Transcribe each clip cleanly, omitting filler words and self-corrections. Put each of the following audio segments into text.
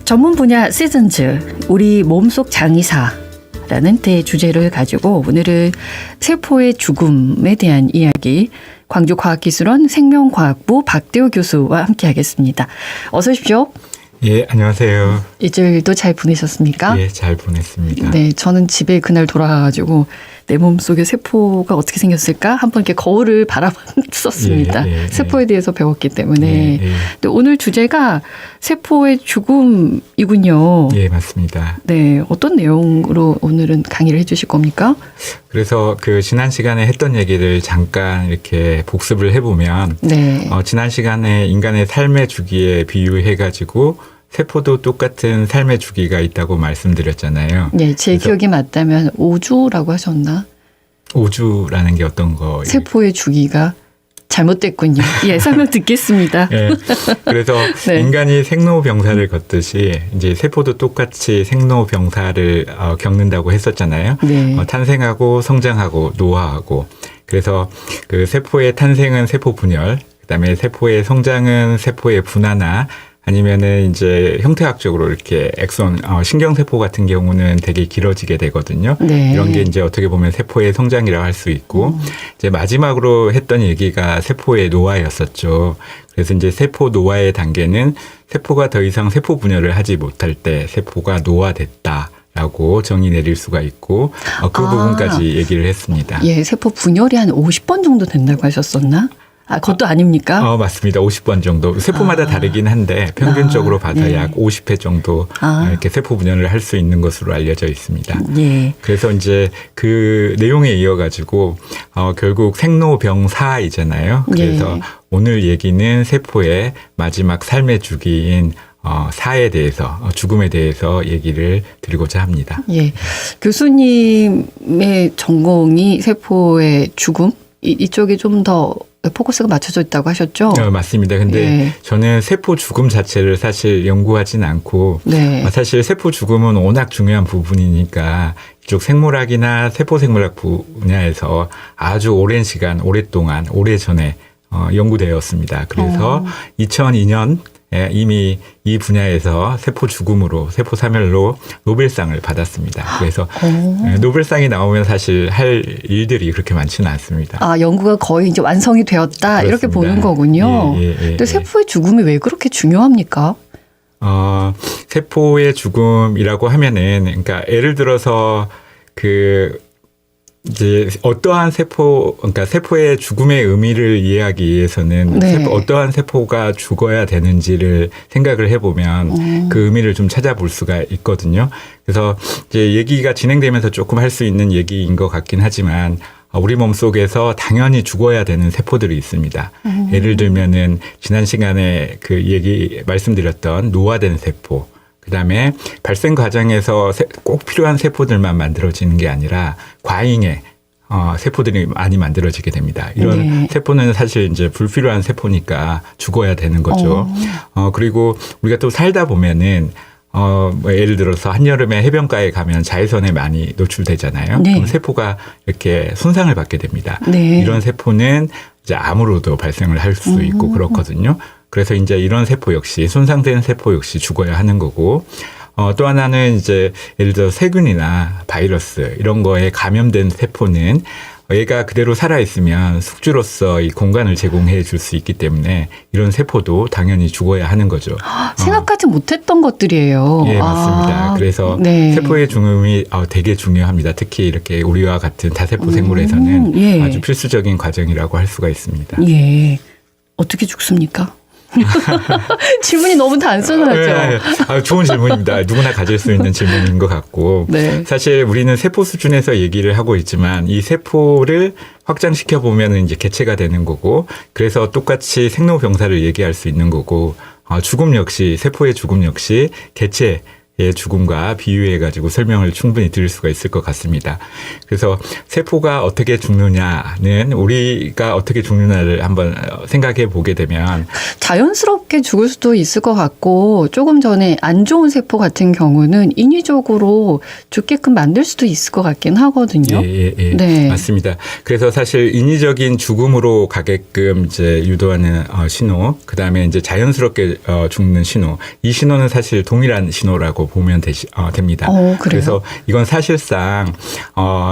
전문 분야 시즌즈 우리 몸속 장의사라는 대주제를 가지고 오늘은 세포의 죽음에 대한 이야기 광주과학기술원 생명과학부 박대호 교수와 함께하겠습니다. 어서 오십시오. 예, 안녕하세요. 일주일도 잘 보내셨습니까? 예, 잘 보냈습니다. 네, 저는 집에 그날 돌아가가지고 내 몸속에 세포가 어떻게 생겼을까 한번 이렇게 거울을 바라봤었습니다. 세포에 대해서 배웠기 때문에. 근데 오늘 주제가 세포의 죽음이군요. 예, 맞습니다. 네, 어떤 내용으로 오늘은 강의를 해주실 겁니까? 그래서 그 지난 시간에 했던 얘기를 잠깐 이렇게 복습을 해보면, 네. 지난 시간에 인간의 삶의 주기에 비유해가지고 세포도 똑같은 삶의 주기가 있다고 말씀드렸잖아요. 네, 제 기억이 맞다면 5주라고 하셨나? 5주라는 게 어떤 거? 세포의 주기가 잘못됐군요. 예, 설명 듣겠습니다. 예, 그래서 네. 인간이 생로병사를 걷듯이 이제 세포도 똑같이 생로병사를 겪는다고 했었잖아요. 네. 탄생하고 성장하고 노화하고. 그래서 그 세포의 탄생은 세포 분열, 그다음에 세포의 성장은 세포의 분화나 아니면은 이제 형태학적으로 이렇게 엑손, 신경세포 같은 경우는 되게 길어지게 되거든요. 네. 이런 게 이제 어떻게 보면 세포의 성장이라고 할 수 있고, 이제 마지막으로 했던 얘기가 세포의 노화였었죠. 그래서 이제 세포 노화의 단계는 세포가 더 이상 세포 분열을 하지 못할 때 세포가 노화됐다. 라고 정의 내릴 수가 있고, 그 부분까지 얘기를 했습니다. 예, 세포 분열이 한 50번 정도 된다고 하셨었나? 그것도 아닙니까? 맞습니다. 50번 정도. 세포마다 다르긴 한데 평균적으로 봐서 네. 약 50회 정도 이렇게 세포 분열을 할 수 있는 것으로 알려져 있습니다. 예. 그래서 이제 그 내용에 이어가지고 결국 생로병사이잖아요. 그래서 예. 오늘 얘기는 세포의 마지막 삶의 주기인 사에 대해서, 죽음에 대해서 얘기를 드리고자 합니다. 예. 교수님의 전공이 세포의 죽음? 이쪽에 좀 더 포커스가 맞춰져 있다고 하셨죠? 맞습니다. 근데 예. 저는 세포 죽음 자체를 사실 연구하진 않고, 네. 사실 세포 죽음은 워낙 중요한 부분이니까 이쪽 생물학이나 세포생물학 분야에서 아주 오랜 시간, 오랫동안, 오래전에 연구되었습니다. 그래서 2002년 이미 이 분야에서 세포 죽음으로, 세포 사멸로 노벨상을 받았습니다. 그래서 노벨상이 나오면 사실 할 일들이 그렇게 많지는 않습니다. 연구가 거의 이제 완성이 되었다. 그렇습니다. 이렇게 보는 거군요. 근데 세포의 죽음이 왜 그렇게 중요합니까? 세포의 죽음이라고 하면은, 그러니까 예를 들어서 이제 어떠한 그러니까 세포의 죽음의 의미를 이해하기 위해서는 네. 어떠한 세포가 죽어야 되는지를 생각을 해보면 그 의미를 좀 찾아볼 수가 있거든요. 그래서 이제 얘기가 진행되면서 조금 할 수 있는 얘기인 것 같긴 하지만 우리 몸 속에서 당연히 죽어야 되는 세포들이 있습니다. 예를 들면은 지난 시간에 그 얘기 말씀드렸던 노화된 세포. 그다음에 발생 과정에서 꼭 필요한 세포들만 만들어지는 게 아니라 과잉의 세포들이 많이 만들어지게 됩니다. 이런 네. 세포는 사실 이제 불필요한 세포니까 죽어야 되는 거죠. 그리고 우리가 또 살다 보면은 예를 들어서 한여름에 해변가에 가면 자외선에 많이 노출되잖아요. 네. 그럼 세포가 이렇게 손상을 받게 됩니다. 네. 이런 세포는 이제 암으로도 발생을 할 수 있고 그렇거든요. 그래서 이제 이런 세포 역시 손상된 세포 역시 죽어야 하는 거고, 또 하나는 이제 예를 들어 세균이나 바이러스 이런 거에 감염된 세포는 얘가 그대로 살아있으면 숙주로서 이 공간을 제공해 줄 수 있기 때문에 이런 세포도 당연히 죽어야 하는 거죠. 생각하지 못했던 것들이에요. 예, 맞습니다. 그래서 네. 세포의 죽음이 되게 중요합니다. 특히 이렇게 우리와 같은 다세포 생물에서는 예. 아주 필수적인 과정이라고 할 수가 있습니다. 예. 어떻게 죽습니까? 질문이 너무 단순하죠. 좋은 질문입니다. 누구나 가질 수 있는 질문인 것 같고, 네. 사실 우리는 세포 수준에서 얘기를 하고 있지만 이 세포를 확장시켜 보면 이제 개체가 되는 거고, 그래서 똑같이 생로병사를 얘기할 수 있는 거고, 죽음 역시, 세포의 죽음 역시 개체 죽음과 비유해가지고 설명을 충분히 드릴 수가 있을 것 같습니다. 그래서 세포가 어떻게 죽느냐는 우리가 어떻게 죽느냐를 한번 생각해 보게 되면 자연스럽게 죽을 수도 있을 것 같고 조금 전에 안 좋은 세포 같은 경우는 인위적으로 죽게끔 만들 수도 있을 것 같긴 하거든요. 예. 네. 맞습니다. 그래서 사실 인위적인 죽음으로 가게끔 이제 유도하는 신호, 그 다음에 이제 자연스럽게 죽는 신호, 이 신호는 사실 동일한 신호라고 보면 됩니다. 그래요? 그래서 이건 사실상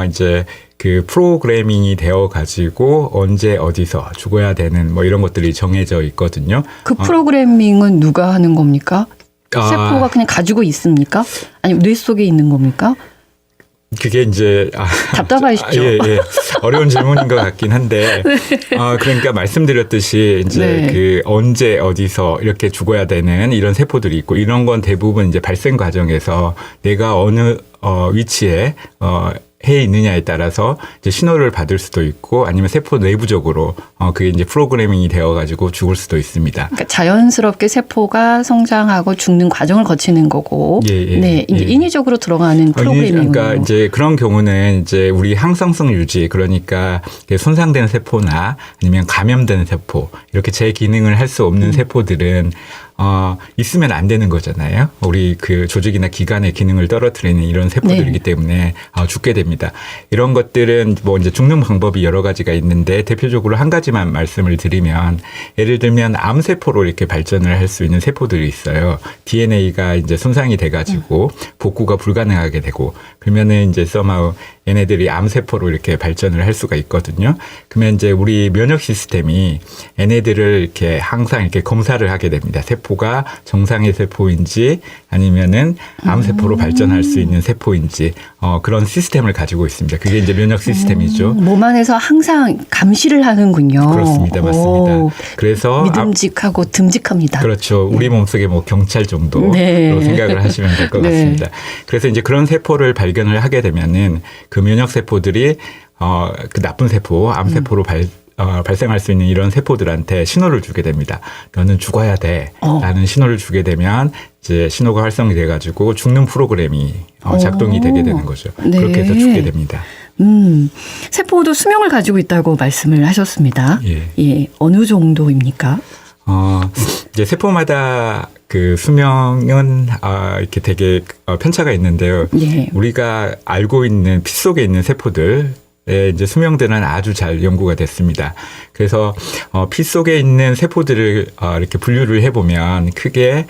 이제 그 프로그래밍이 되어 가지고 언제 어디서 죽어야 되는 뭐 이런 것들이 정해져 있거든요. 그 프로그래밍은 누가 하는 겁니까? 세포가 그냥 가지고 있습니까? 아니면 뇌 속에 있는 겁니까? 그게 이제 답답하시죠? 예. 어려운 질문인 것 같긴 한데 그러니까 말씀드렸듯이 이제 그 언제 어디서 이렇게 죽어야 되는 이런 세포들이 있고 이런 건 대부분 이제 발생 과정에서 내가 어느 위치에 해 있느냐에 따라서 이제 신호를 받을 수도 있고 아니면 세포 내부적으로 그게 이제 프로그래밍이 되어가지고 죽을 수도 있습니다. 그러니까 자연스럽게 세포가 성장하고 죽는 과정을 거치는 거고, 네, 이제 인위적으로 들어가는 프로그래밍. 그러니까 이제 그런 경우는 이제 우리 항상성 유지, 그러니까 손상된 세포나 아니면 감염된 세포 이렇게 제 기능을 할 수 없는 세포들은 있으면 안 되는 거잖아요. 우리 그 조직이나 기관의 기능을 떨어뜨리는 이런 세포들이기 때문에 죽게 됩니다. 이런 것들은 뭐 이제 죽는 방법이 여러 가지가 있는데 대표적으로 한 가지만 말씀을 드리면 예를 들면 암세포로 이렇게 발전을 할 수 있는 세포들이 있어요. DNA가 이제 손상이 돼가지고 복구가 불가능하게 되고 그러면은 이제 somehow 얘네들이 암세포로 이렇게 발전을 할 수가 있거든요. 그러면 이제 우리 면역 시스템이 얘네들을 이렇게 항상 이렇게 검사를 하게 됩니다. 세포가 정상의 세포인지 아니면은 암세포로 발전할 수 있는 세포인지 그런 시스템을 가지고 있습니다. 그게 이제 면역 시스템이죠. 몸 안에서 항상 감시를 하는군요. 그렇습니다. 맞습니다. 그래서 믿음직하고 듬직합니다. 그렇죠. 우리 몸속에 뭐 경찰 정도로 생각을 하시면 될 것 같습니다. 그래서 이제 그런 세포를 발견을 하게 되면은 그 면역 세포들이 그 나쁜 세포, 암세포로 발생할 수 있는 이런 세포들한테 신호를 주게 됩니다. 너는 죽어야 돼. 라는 신호를 주게 되면 이제 신호가 활성이 돼가지고 죽는 프로그램이 작동이 되게 되는 거죠. 그렇게 해서 죽게 됩니다. 세포도 수명을 가지고 있다고 말씀을 하셨습니다. 예. 어느 정도입니까? 이제 세포마다 그 수명은 이렇게 되게 편차가 있는데요. 우리가 알고 있는 피 속에 있는 세포들 이제 수명들은 아주 잘 연구가 됐습니다. 그래서 피 속에 있는 세포들을 이렇게 분류를 해보면 크게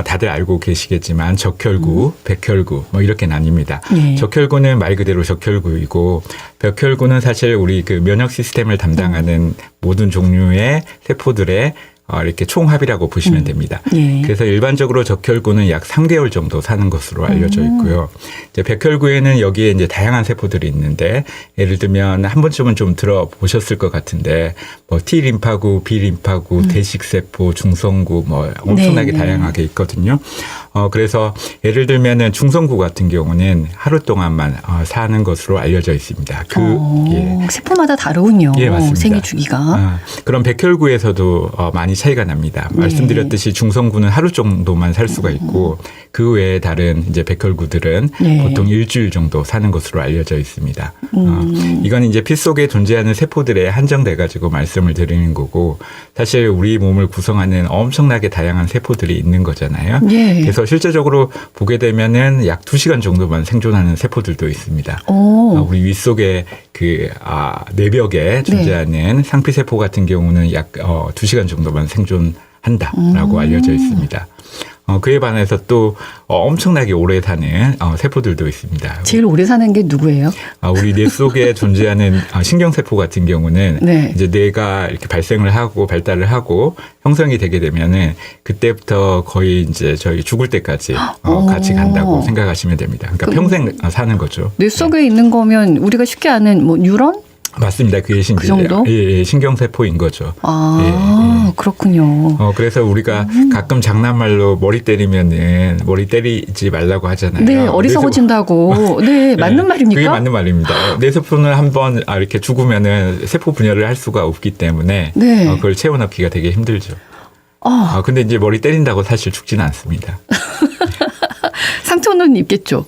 다들 알고 계시겠지만 적혈구, 백혈구 뭐 이렇게 나뉩니다. 적혈구는 말 그대로 적혈구이고 백혈구는 사실 우리 그 면역 시스템을 담당하는 모든 종류의 세포들의 이렇게 총합이라고 보시면 됩니다. 그래서 일반적으로 적혈구는 약 3개월 정도 사는 것으로 알려져 있고요. 이제 백혈구에는 여기에 이제 다양한 세포들이 있는데 예를 들면 한 번쯤은 좀 들어보셨을 것 같은데 뭐 T 림파구, B 림파구, 대식세포, 중성구 뭐 엄청나게 다양하게 있거든요. 그래서 예를 들면은 중성구 같은 경우는 하루 동안만 사는 것으로 알려져 있습니다. 세포마다 다르군요. 예, 맞습니다. 생애 주기가. 그럼 백혈구에서도 많이 차이가 납니다. 말씀드렸듯이 중성구는 하루 정도만 살 수가 있고 그 외에 다른 이제 백혈구들은 보통 일주일 정도 사는 것으로 알려져 있습니다. 이건 이제 피 속에 존재하는 세포들에 한정돼 가지고 말씀을 드리는 거고 사실 우리 몸을 구성하는 엄청나게 다양한 세포들이 있는 거잖아요. 그래서 실제적으로 보게 되면은 약 2시간 정도만 생존하는 세포들도 있습니다. 우리 위 속에 그 내벽에 존재하는 상피세포 같은 경우는 약 2시간 정도만 생존한다라고 알려져 있습니다. 그에 반해서 또 엄청나게 오래 사는 세포들도 있습니다. 제일 오래 사는 게 누구예요? 우리 뇌 속에 존재하는 신경세포 같은 경우는 이제 뇌가 이렇게 발생을 하고 발달을 하고 형성이 되게 되면은 그때부터 거의 이제 저희 죽을 때까지 같이 간다고 생각하시면 됩니다. 그러니까 평생 사는 거죠. 뇌 속에 있는 거면 우리가 쉽게 아는 뭐 뉴런? 맞습니다. 그게 그 정도? 신경세포인 거죠. 그렇군요. 그래서 우리가 가끔 장난말로 머리 때리면은 머리 때리지 말라고 하잖아요. 네, 어리석어진다고. 네, 맞는 말입니까? 그게 맞는 말입니다. 뇌세포는 한번 이렇게 죽으면은 세포 분열을 할 수가 없기 때문에 그걸 채워넣기가 되게 힘들죠. 근데 이제 머리 때린다고 사실 죽지는 않습니다. 상처는 있겠죠.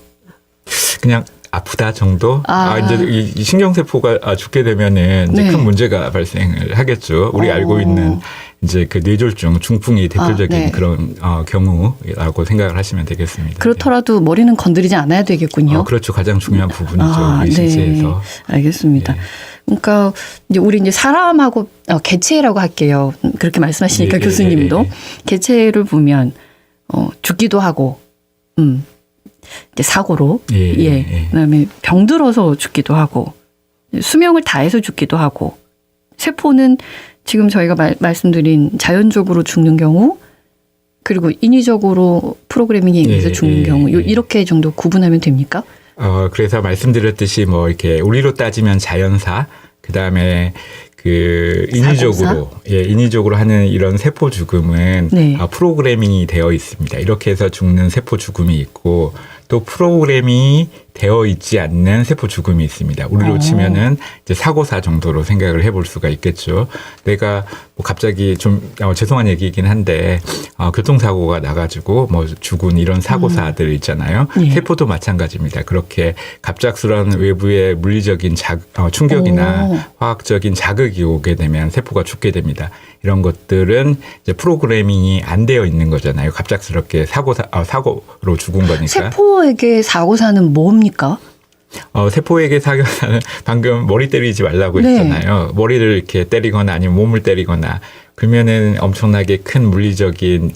그냥 아프다 정도. 이제 이 신경세포가 죽게 되면은 이제 네. 큰 문제가 발생을 하겠죠. 우리 알고 있는 이제 그 뇌졸중, 중풍이 대표적인 네. 그런 경우라고 생각을 하시면 되겠습니다. 그렇더라도 머리는 건드리지 않아야 되겠군요. 그렇죠. 가장 중요한 부분이죠. 우리 신체에서. 네. 알겠습니다. 네. 그러니까 이제 우리 이제 사람하고 개체라고 할게요. 그렇게 말씀하시니까 교수님도 개체를 보면 죽기도 하고, 이제 사고로, 그다음에 병들어서 죽기도 하고, 수명을 다해서 죽기도 하고, 세포는 지금 저희가 말씀드린 자연적으로 죽는 경우, 그리고 인위적으로 프로그래밍에 의해서 죽는 경우, 이렇게 정도 구분하면 됩니까? 그래서 말씀드렸듯이 뭐 이렇게 우리로 따지면 자연사, 그 다음에 그 인위적으로 하는 이런 세포 죽음은 프로그래밍이 되어 있습니다. 이렇게 해서 죽는 세포 죽음이 있고 또 프로그래밍이 되어 있지 않는 세포 죽음이 있습니다. 우리로 치면은 이제 사고사 정도로 생각을 해볼 수가 있겠죠. 내가 뭐 갑자기 좀 죄송한 얘기이긴 한데 교통사고가 나가지고 뭐 죽은 이런 사고사들 있잖아요. 세포도 마찬가지입니다. 그렇게 갑작스러운 외부의 물리적인 충격이나 화학적인 자극이 오게 되면 세포가 죽게 됩니다. 이런 것들은 이제 프로그래밍이 안 되어 있는 거잖아요. 갑작스럽게 사고로 죽은 거니까. 세포에게 사고사는 뭡니까? 세포에게 사고사는 방금 머리 때리지 말라고 했잖아요. 머리를 이렇게 때리거나 아니면 몸을 때리거나 그러면은 엄청나게 큰 물리적인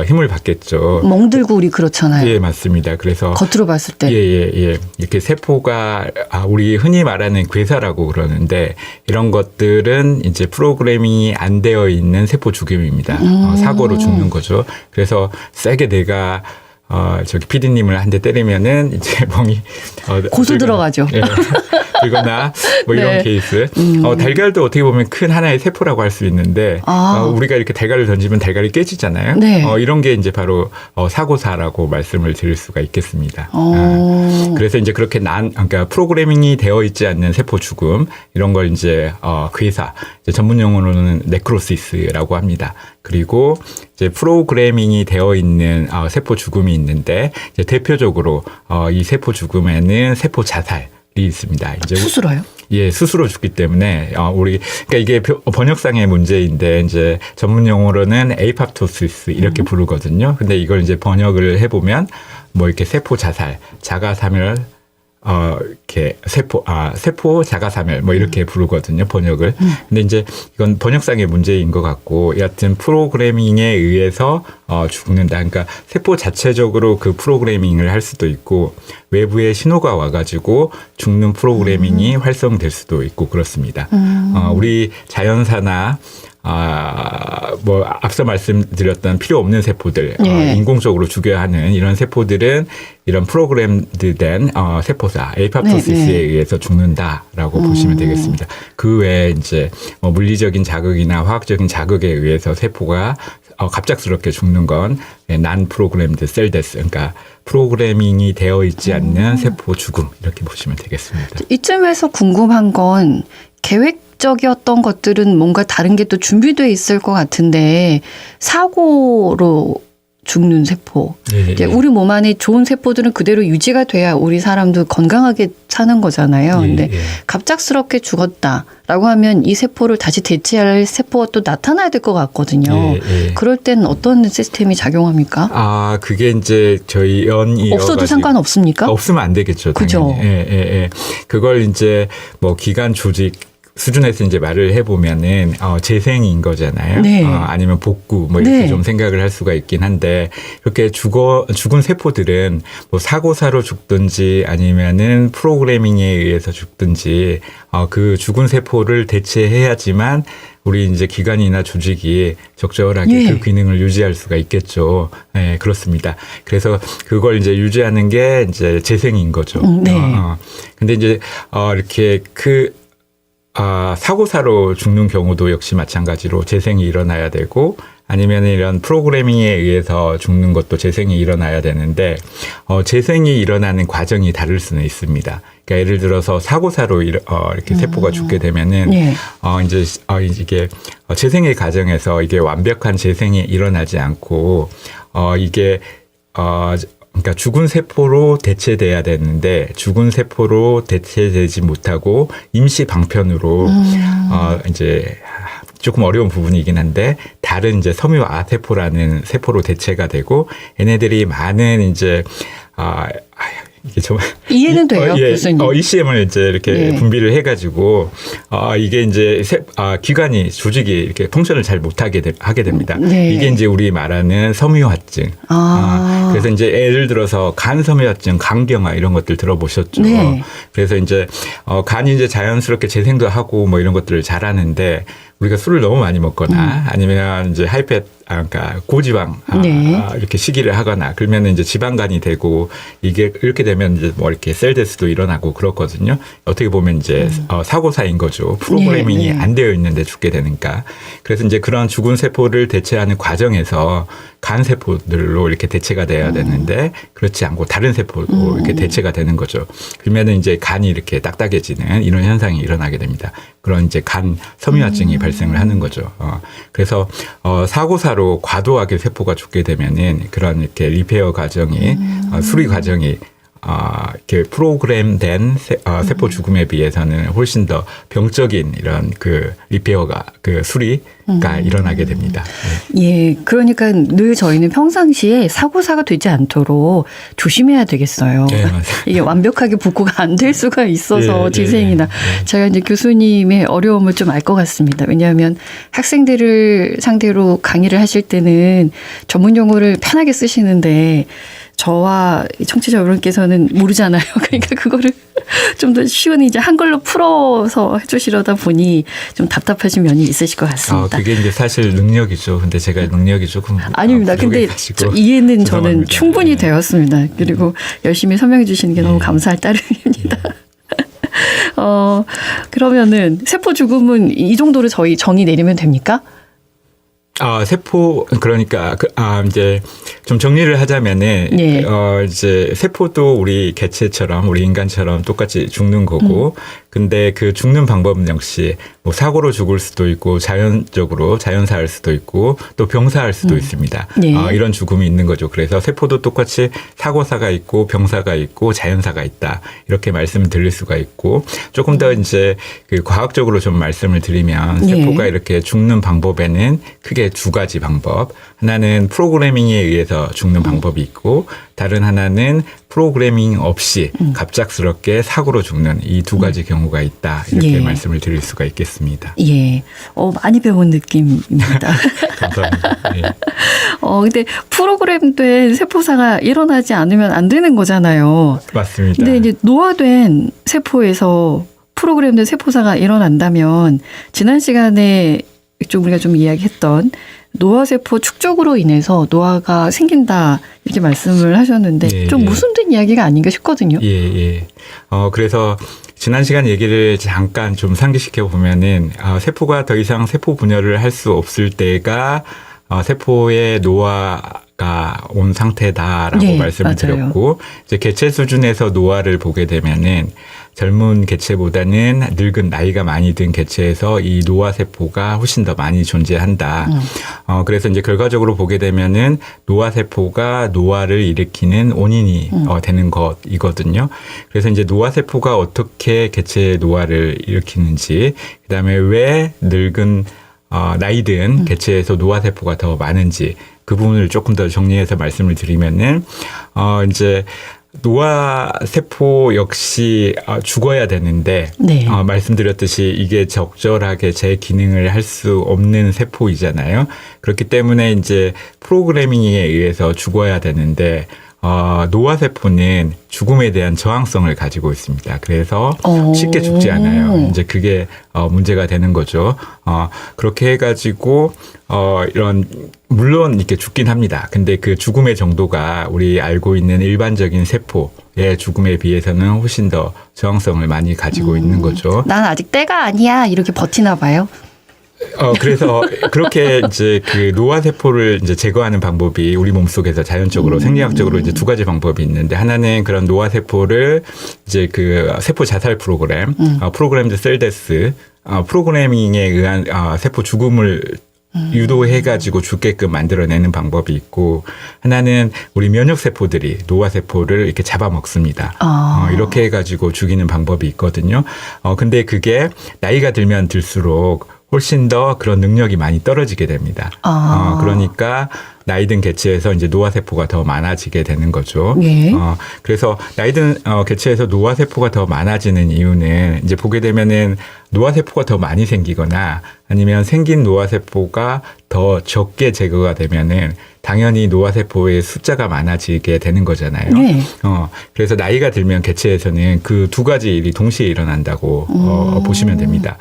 힘을 받겠죠. 멍들고 우리 그렇잖아요. 예, 맞습니다. 그래서 겉으로 봤을 때. 이렇게 세포가 우리 흔히 말하는 괴사라고 그러는데 이런 것들은 이제 프로그래밍이 안 되어 있는 세포 죽음입니다. 사고로 죽는 거죠. 그래서 세게 내가 저기 PD님을 한 대 때리면은 이제 멍이 고소 들어가죠. 들거나 뭐 이런 케이스. 달걀도 어떻게 보면 큰 하나의 세포라고 할 수 있는데 우리가 이렇게 달걀을 던지면 달걀이 깨지잖아요. 이런 게 이제 바로 사고사라고 말씀을 드릴 수가 있겠습니다. 그래서 이제 그렇게 그러니까 프로그래밍이 되어 있지 않는 세포 죽음 이런 걸 이제 괴사, 이제 전문 용어로는 네크로시스라고 합니다. 그리고 이제 프로그래밍이 되어 있는 세포 죽음이 있는데 이제 대표적으로 이 세포 죽음에는 세포 자살이 있습니다. 이제 스스로요? 예, 스스로 죽기 때문에 그러니까 이게 번역상의 문제인데 이제 전문 용어로는 에이팝토시스 이렇게 부르거든요. 근데 이걸 이제 번역을 해보면 뭐 이렇게 세포 자살, 자가사멸 이렇게 세포 자가사멸 뭐 이렇게 부르거든요, 번역을. 근데 이제 이건 번역상의 문제인 것 같고, 여하튼 프로그래밍에 의해서 죽는다. 그러니까 세포 자체적으로 그 프로그래밍을 할 수도 있고, 외부의 신호가 와가지고 죽는 프로그래밍이 활성될 수도 있고 그렇습니다. 우리 자연사나 뭐 앞서 말씀드렸던 필요 없는 세포들, 인공적으로 죽여야 하는 이런 세포들은 이런 프로그램된 세포사 에이팝토시스에 의해서 죽는다라고 보시면 되겠습니다. 그 외에 이제 물리적인 자극이나 화학적인 자극에 의해서 세포가 갑작스럽게 죽는 건 난 프로그램드 셀 데스, 그러니까 프로그래밍이 되어 있지 않는 세포 죽음 이렇게 보시면 되겠습니다. 이쯤에서 궁금한 건 계획적이었던 것들은 뭔가 다른 게 또 준비되어 있을 것 같은데 사고로 죽는 세포. 이제 우리 몸 안에 좋은 세포들은 그대로 유지가 돼야 우리 사람도 건강하게 사는 거잖아요. 근데 갑작스럽게 죽었다라고 하면 이 세포를 다시 대체할 세포가 또 나타나야 될 것 같거든요. 그럴 때는 어떤 시스템이 작용합니까? 그게 이제 저희 없어도 상관없습니까? 없으면 안 되겠죠. 그죠. 그걸 이제 뭐 기관 조직 수준에서 이제 말을 해보면은 재생인 거잖아요. 아니면 복구 뭐 이렇게 좀 생각을 할 수가 있긴 한데 이렇게 죽은 세포들은 뭐 사고사로 죽든지 아니면은 프로그래밍에 의해서 죽든지 그 죽은 세포를 대체해야지만 우리 이제 기관이나 조직이 적절하게 그 기능을 유지할 수가 있겠죠. 네, 그렇습니다. 그래서 그걸 이제 유지하는 게 이제 재생인 거죠. 근데 이제 이렇게 사고사로 죽는 경우도 역시 마찬가지로 재생이 일어나야 되고 아니면 이런 프로그래밍에 의해서 죽는 것도 재생이 일어나야 되는데 재생이 일어나는 과정이 다를 수는 있습니다. 그러니까 예를 들어서 사고사로 이렇게 세포가 죽게 되면은 이제 이게 재생의 과정에서 이게 완벽한 재생이 일어나지 않고 이게 그러니까 죽은 세포로 대체돼야 되는데 죽은 세포로 대체되지 못하고 임시 방편으로 이제 조금 어려운 부분이긴 한데 다른 이제 섬유아 세포라는 세포로 대체가 되고 얘네들이 많은 이제 이게 정말 이해는 돼요, 교수님. ECM을 이제 이렇게 분비를 해가지고 이게 이제 기관이 조직이 이렇게 펑션을 잘 못하게 하게 됩니다. 네. 이게 이제 우리 말하는 섬유화증. 그래서 이제 예를 들어서 간 섬유화증, 간경화 이런 것들 들어보셨죠. 네. 그래서 이제 간이 이제 자연스럽게 재생도 하고 뭐 이런 것들을 잘하는데 우리가 술을 너무 많이 먹거나 아니면 이제 그러니까 고지방 이렇게 식이를 하거나 그러면 이제 지방간이 되고 이게 이렇게 되면 이제 뭐 이렇게 셀데스도 일어나고 그렇거든요. 어떻게 보면 이제 사고사인 거죠. 프로그래밍이 안 되어 있는데 죽게 되니까. 그래서 이제 그런 죽은 세포를 대체하는 과정에서 간 세포들로 이렇게 대체가 돼야 되는데 그렇지 않고 다른 세포로 이렇게 대체가 되는 거죠. 그러면은 이제 간이 이렇게 딱딱해지는 이런 현상이 일어나게 됩니다. 그런 이제 간 섬유화증이 발생을 하는 거죠. 그래서 사고사로 과도하게 세포가 죽게 되면은 그런 이렇게 리페어 과정이 수리 과정이 이렇게 프로그램된 세포 죽음에 비해서는 훨씬 더 병적인 이런 그 리페어가 그 수리가 일어나게 됩니다. 네. 예, 그러니까 늘 저희는 평상시에 사고사가 되지 않도록 조심해야 되겠어요. 네, 맞아요. 이게 완벽하게 복구가 안 될 수가 있어서 예, 재생이나 예. 제가 이제 교수님의 어려움을 좀 알 것 같습니다. 왜냐하면 학생들을 상대로 강의를 하실 때는 전문 용어를 편하게 쓰시는데 저와 청취자 여러분께서는 모르잖아요. 그러니까 그거를 좀 더 쉬운 이제 한글로 풀어서 해주시려다 보니 좀 답답하신 면이 있으실 것 같습니다. 그게 이제 사실 능력이죠. 근데 제가 능력이 조금 아닙니다. 근데 이해는 저는 충분히 되었습니다. 그리고 열심히 설명해 주시는 게 너무 감사할 따름입니다. 그러면은 세포 죽음은 이 정도로 저희 정의 내리면 됩니까? 세포 그러니까 이제 좀 정리를 하자면은 이제 세포도 우리 개체처럼 우리 인간처럼 똑같이 죽는 거고 근데 그 죽는 방법은 역시 뭐 사고로 죽을 수도 있고 자연적으로 자연사할 수도 있고 또 병사할 수도 있습니다. 이런 죽음이 있는 거죠. 그래서 세포도 똑같이 사고사가 있고 병사가 있고 자연사가 있다. 이렇게 말씀을 드릴 수가 있고 조금 더 이제 그 과학적으로 좀 말씀을 드리면 세포가 이렇게 죽는 방법에는 크게 두 가지 방법. 하나는 프로그래밍에 의해서 죽는 방법이 있고 다른 하나는 프로그래밍 없이 갑작스럽게 사고로 죽는 이 두 가지 경우가 있다. 이렇게 말씀을 드릴 수가 있겠습니다. 예. 많이 배운 느낌입니다. 감사합니다. 예. 근데 프로그램된 세포사가 일어나지 않으면 안 되는 거잖아요. 맞습니다. 근데 이제 노화된 세포에서 프로그램된 세포사가 일어난다면 지난 시간에 우리가 좀 이야기했던 노화세포 축적으로 인해서 노화가 생긴다 이렇게 말씀을 하셨는데 좀 무슨된 이야기가 아닌가 싶거든요. 그래서 지난 시간 얘기를 잠깐 좀 상기시켜 보면은 세포가 더 이상 세포 분열을 할 수 없을 때가 세포의 노화가 온 상태다라고 말씀을 드렸고 이제 개체 수준에서 노화를 보게 되면은 젊은 개체보다는 늙은 나이가 많이 든 개체에서 이 노화 세포가 훨씬 더 많이 존재한다. 그래서 이제 결과적으로 보게 되면은 노화 세포가 노화를 일으키는 원인이 되는 것이거든요. 그래서 이제 노화 세포가 어떻게 개체의 노화를 일으키는지, 그다음에 왜 늙은 나이 든 개체에서 노화 세포가 더 많은지 그 부분을 조금 더 정리해서 말씀을 드리면은 이제 노화 세포 역시 죽어야 되는데 말씀드렸듯이 이게 적절하게 제 기능을 할 수 없는 세포이잖아요. 그렇기 때문에 이제 프로그래밍에 의해서 죽어야 되는데 노화 세포는 죽음에 대한 저항성을 가지고 있습니다. 그래서 쉽게 죽지 않아요. 이제 그게 문제가 되는 거죠. 그렇게 해가지고 물론 이렇게 죽긴 합니다. 근데 그 죽음의 정도가 우리 알고 있는 일반적인 세포의 죽음에 비해서는 훨씬 더 저항성을 많이 가지고 있는 거죠. 난 아직 때가 아니야 이렇게 버티나 봐요. 그래서 그렇게 이제 그 노화 세포를 이제 제거하는 방법이 우리 몸속에서 자연적으로 생리학적으로 이제 두 가지 방법이 있는데 하나는 그런 노화 세포를 이제 그 세포 자살 프로그램, 프로그램드 셀데스, 프로그래밍에 의한 세포 죽음을 유도해가지고 죽게끔 만들어내는 방법이 있고 하나는 우리 면역세포들이 노화세포를 이렇게 잡아먹습니다. 이렇게 해가지고 죽이는 방법이 있거든요. 근데 그게 나이가 들면 들수록 훨씬 더 그런 능력이 많이 떨어지게 됩니다. 그러니까 나이 든 개체에서 이제 노화세포가 더 많아지게 되는 거죠. 예. 그래서 나이 든 개체에서 노화세포가 더 많아지는 이유는 이제 보게 되면은 노화세포가 더 많이 생기거나 아니면 생긴 노화세포가 더 적게 제거가 되면은 당연히 노화세포의 숫자가 많아지게 되는 거잖아요. 네. 그래서 나이가 들면 개체에서는 그 두 가지 일이 동시에 일어난다고 보시면 됩니다.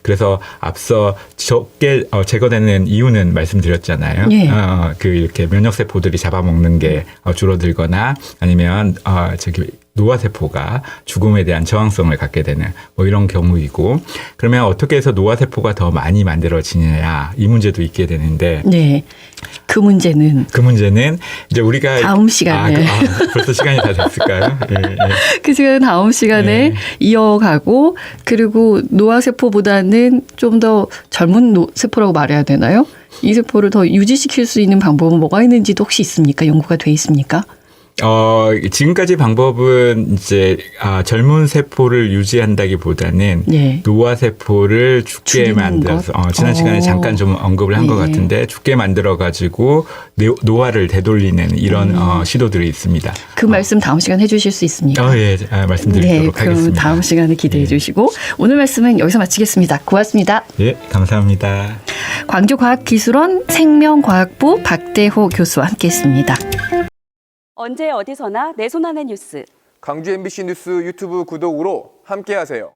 그래서 앞서 적게 제거되는 이유는 말씀드렸잖아요. 예. 그 이렇게 면역세포들이 잡아먹는 게 줄어들거나 아니면 노화세포가 죽음에 대한 저항성을 갖게 되는 뭐 이런 경우이고 그러면 어떻게 해서 노화세포가 더 많이 만들어지느냐 이 문제도 있게 되는데 네. 그 문제는 이제 우리가 다음 시간에 벌써 시간이 다 됐을까요? 예. 그 시간은 다음 시간에 네. 이어가고 그리고 노화세포보다는 좀 더 젊은 세포라고 말해야 되나요? 이 세포를 더 유지시킬 수 있는 방법은 뭐가 있는지도 혹시 있습니까? 연구가 돼 있습니까? 지금까지 방법은 이제 젊은 세포를 유지한다기보다는 네. 노화 세포를 죽게 만들어서 지난 시간에 잠깐 좀 언급을 한 것 같은데 죽게 만들어 가지고 노화를 되돌리는 이런 시도들이 있습니다. 그 말씀 다음 시간 해주실 수 있습니까? 예, 말씀드리도록 그럼 하겠습니다. 다음 시간에 기대해 주시고 오늘 말씀은 여기서 마치겠습니다. 고맙습니다. 예, 감사합니다. 광주과학기술원 생명과학부 박대호 교수와 함께했습니다. 언제 어디서나 내 손 안의 뉴스. 광주 MBC 뉴스 유튜브 구독으로 함께하세요.